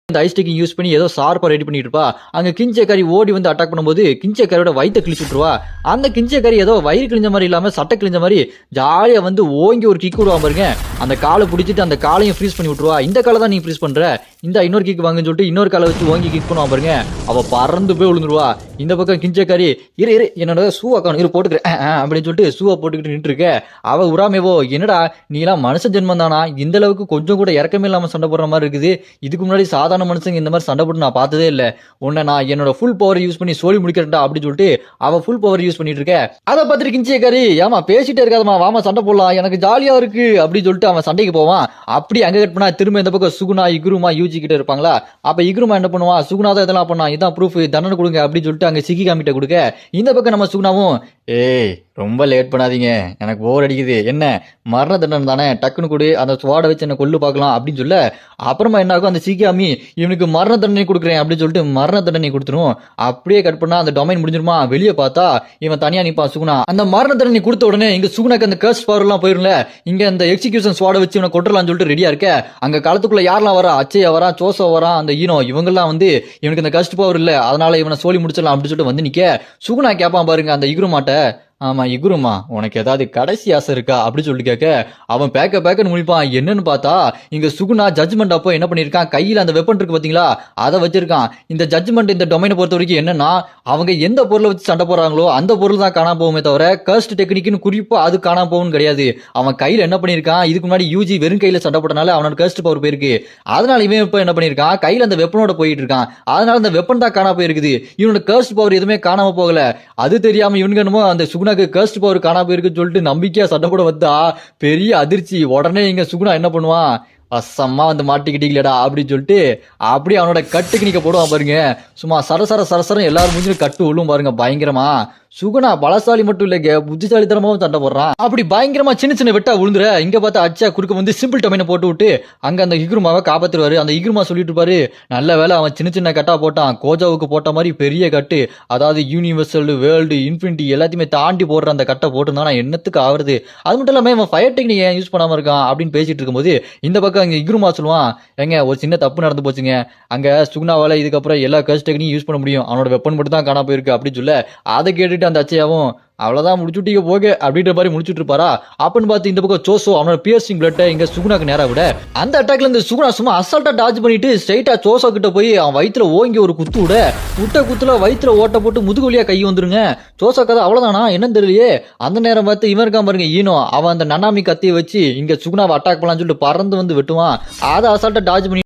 இந்த ஐஸ்டிக்கிங் யூஸ் பண்ணி ஏதோ ஷார்ப்பா ரெடி பண்ணிட்டு இருப்பா. அங்க கிஞ்சக்காரி ஓடி வந்து அட்டாக் பண்ணும்போது கிஞ்சக்காரியோட வயித்தை கிழிச்சு விட்டுருவா. அந்த கிஞ்சக்காரி ஏதோ வயிறு கிழிஞ்ச மாதிரி இல்லாம சட்டை கிழிஞ்ச மாதிரி ஜாலியா வந்து ஓங்கி ஒரு கிக் விடுவா பாருங்க. அந்த காலை பிடிச்சிட்டு அந்த காலையும் ஃப்ரீஸ் பண்ணி விட்டுருவா. இந்த காலை தான் நீ ஃப்ரீஸ் பண்ற, இந்த இன்னொரு கிக் வாங்குன்னு சொல்லிட்டு இன்னொரு காலை வச்சு ஓங்கி கிக் பண்ணுவா பாருங்க. அவ பறந்து போய் விழுந்துருவா. இந்த பக்கம் கிஞ்சக்காரி இரு இரு என்னோட ஷூ அக்கௌண்ட் இரு போட்டுக்கிறேன் அப்படின்னு சொல்லிட்டு ஷூவை போட்டுக்கிட்டு நின்று இருக்க. அவ உராமேவோ என்னடா நீ எல்லாம் மனுஷ ஜென்மம் தானா, இந்த அளவுக்கு கொஞ்சம் கூட இறக்கமே இல்லாம சண்டை போடுற மாதிரி இருக்குது. இதுக்கு முன்னாடி சாதாரண மனுஷங்க இந்த மாதிரி சண்டை போட்டு நான் பார்த்ததே இல்ல. உன்னை நான் என்னோட ஃபுல் பவர் யூஸ் பண்ணி சோழி முடிக்கிறேன்டா அப்படின்னு சொல்லிட்டு அவ ஃபுல் பவர் யூஸ் பண்ணிட்டு இருக்க. அதை பார்த்துட்டு கிஞ்சக்காரி ஏமா பேசிட்டே இருக்காதமா, வாமா சண்டை போடலாம், எனக்கு ஜாலியா இருக்கு அப்படின்னு சொல்லிட்டு அவன் சண்டைக்கு போவான். அப்படி அங்க கட் பண்ணா திரும்ப இந்த பக்கம் சுகுணா இகுருமா யூஜி கிட்ட இருப்பாங்களா. அப்ப இகுருமா என்ன பண்ணுவா, சுகுணா தான் இதெல்லாம் பண்ணா, இதான் ப்ரூஃப், தண்டனை கொடுங்க அப்படின்னு சொல்லிட்டு அங்க சிக்கி காமிட்ட கொடுக்க. இந்த பக்கம் நம்ம சுகுணாவும் ஏய் ரொம்ப லேட் பண்ணாதீங்க, எனக்கு போர் அடிக்குது, என்ன மரண தண்டனை தானே, டக்குன்னு கொடு, அந்த ஸ்வாடை வச்சு என்ன கொல்லு பார்க்கலாம் அப்படின்னு சொல்ல. அப்புறமா என்ன ஆகும், அந்த சிக்காமி இவனுக்கு மரண தண்டனை கொடுக்குறேன் அப்படின்னு சொல்லிட்டு மரண தண்டனை கொடுத்துரும். அப்படியே கட் பண்ணா அந்த டொமைன் முடிஞ்சிருமா. வெளியே பார்த்தா இவன் தனியா நிப்பான் சுகுணா. அந்த மரண தண்டனை கொடுத்த உடனே இங்க சுகுணாக்கு அந்த கர்ஸ் பவர் எல்லாம் போயிரும்ல, இங்க அந்த எக்ஸிகியூஷன் ஸ்வாடை வச்சு இவனை கொட்டுலாம்னு சொல்லிட்டு ரெடியா இருக்க. அங்க காலத்துக்குள்ள யாரெல்லாம் வரா, அச்சையா வரா, சோசோ வரா, அந்த ஈனோ, இவங்கெல்லாம் வந்து இவனுக்கு அந்த கர்ஸ்ட் பவர் இல்ல, அதனால இவனை சோழி முடிச்சிடலாம் அப்படின்னு சொல்லிட்டு வந்து நிக்க. சுகுணா கேப்பான் பாருங்க அந்த இகுருமாட்ட, ஆமா இகுருமா உனக்கு ஏதாவது கடைசி ஆசை இருக்கா அப்படி சொல்லி கேட்க. அவன் பேக்கன்னு முடிப்பான். என்னன்னு பார்த்தா இங்க சுகுணா ஜட்ஜ்மெண்ட் அப்போ என்ன பண்ணிருக்கான், கையில அந்த வெப்பன் இருக்கு பாத்தீங்களா அதை வச்சிருக்கான். இந்த ஜட்ஜ்மெண்ட் இந்த டொமைனை பொறுத்த வரைக்கும் என்னன்னா, அவங்க எந்த பொருளை வச்சு சண்டை போறாங்களோ அந்த பொருள் தான் காணாம போகுமே தவிர கர்ஸ்ட் டெக்னிக்னு குறிப்பா அது காணாம போகும் கிடையாது. அவன் கையில என்ன பண்ணிருக்கான், இதுக்கு முன்னாடி யூஜி வெறும் கையில சண்டை போட்டனால அவனோட கர்ஸ்ட் பவர் போயிருக்கு. அதனால இவன் இப்ப என்ன பண்ணிருக்கான், கையில அந்த வெப்பனோட போயிட்டு இருக்கான். அதனால அந்த வெப்பன் தான் காணாம போயிருக்குது. இவனோட கர்ஸ்ட் பவர் எதுவுமே காணாம போகல. அது தெரியாம இவனுக்கு என்னமோ அந்த சுகுணாக்கு கர்ஸ்ட் பவர் காணாம போயிருக்குன்னு சொல்லிட்டு நம்பிக்கையா சண்டை போட வந்தா பெரிய அதிர்ச்சி. உடனே இங்க சுகுணா என்ன பண்ணுவான், அசம்மா வந்து மாட்டிக்கிட்டீங்களா அப்படின்னு சொல்லிட்டு அப்படியே அவனோட கட்டுக்கு நிக்க போடுவான் பாருங்க. சும்மா சரசரம் எல்லாரும் முடிஞ்சு கட்டு விழுவும் பாருங்க பயங்கரமா. சுகுணா பலசாலி மட்டும் இல்லைங்க, புத்திசாலித்தனமாவும் சண்டை போடுறான். அப்படி பயங்கரமா சின்ன வெட்டா விழுந்துற. இங்க பார்த்தா அச்சா குறுக்க வந்து சிம்பிள் டொமைனை போட்டு விட்டு அங்க அந்த இகுருமாவை காப்பாத்துருவாரு. அந்த இகுருமா சொல்லிட்டு இருப்பாரு, நல்ல வேலை அவன் சின்ன கட்டா போட்டான், கோஜாவுக்கு போட்ட மாதிரி பெரிய கட்டு, அதாவது யூனிவர்சல் வேர்ல்டு இன்ஃபினிட்டி எல்லாத்தையுமே தாண்டி போடுற அந்த கட்டை போட்டுருந்தா நான் என்னத்துக்கு ஆகுறது, அது மட்டும் இல்லாம இவன் ஃபயர் டெக்னிக் ஏன் யூஸ் பண்ணாம இருக்கான் அப்படின்னு பேசிட்டு இருக்கும்போது இந்த பக்கம் அங்க இகுருமா சொல்லுவான், ஏங்க ஒரு சின்ன தப்பு நடந்து போச்சுங்க, அங்க சுகுணாவால இதுக்கப்புறம் எல்லா கர்ஸ் டெக்னிக் யூஸ் பண்ண முடியும், அவனோட வெப்பன் மட்டும் தான் காணா போயிருக்கு அப்படின்னு சொல்ல. அதை கேட்டுட்டு அந்த அச்சையாவும் அவ்வளவுதான் முடிச்சுட்டீங்க போக அப்படின்ற மாதிரி முடிச்சுட்டு இருப்பாரா. அப்படின்னு பார்த்து இந்த பக்கம் சோசோ அவனோட பியர்சிங் பிளட்டை இங்க சுகுணாக்கு நேரா விட அந்த அட்டாக்ல இந்த சுகுணா சும்மா அசால்ட்டா டாஜ் பண்ணிட்டு ஸ்ட்ரைட்டா சோசோ கிட்ட போய் அவன் வயிற்றுல ஓங்கி ஒரு குத்து விட குத்துல வயிற்றுல ஓட்ட போட்டு முதுகு வழியா கை வந்துருங்க. சோசோ கதை அவ்வளவுதானா என்னன்னு தெரியலையே. அந்த நேரம் பார்த்து இவன் இருக்கான் பாருங்க ஈனோ, அவன் அந்த நனாமி கத்தியை வச்சு இங்க சுகுணாவை அட்டாக் பண்ணலாம்னு சொல்லிட்டு பறந்து வந்து வெட்டுவான். அதை அசால்ட்டா டாஜ் பண்ணி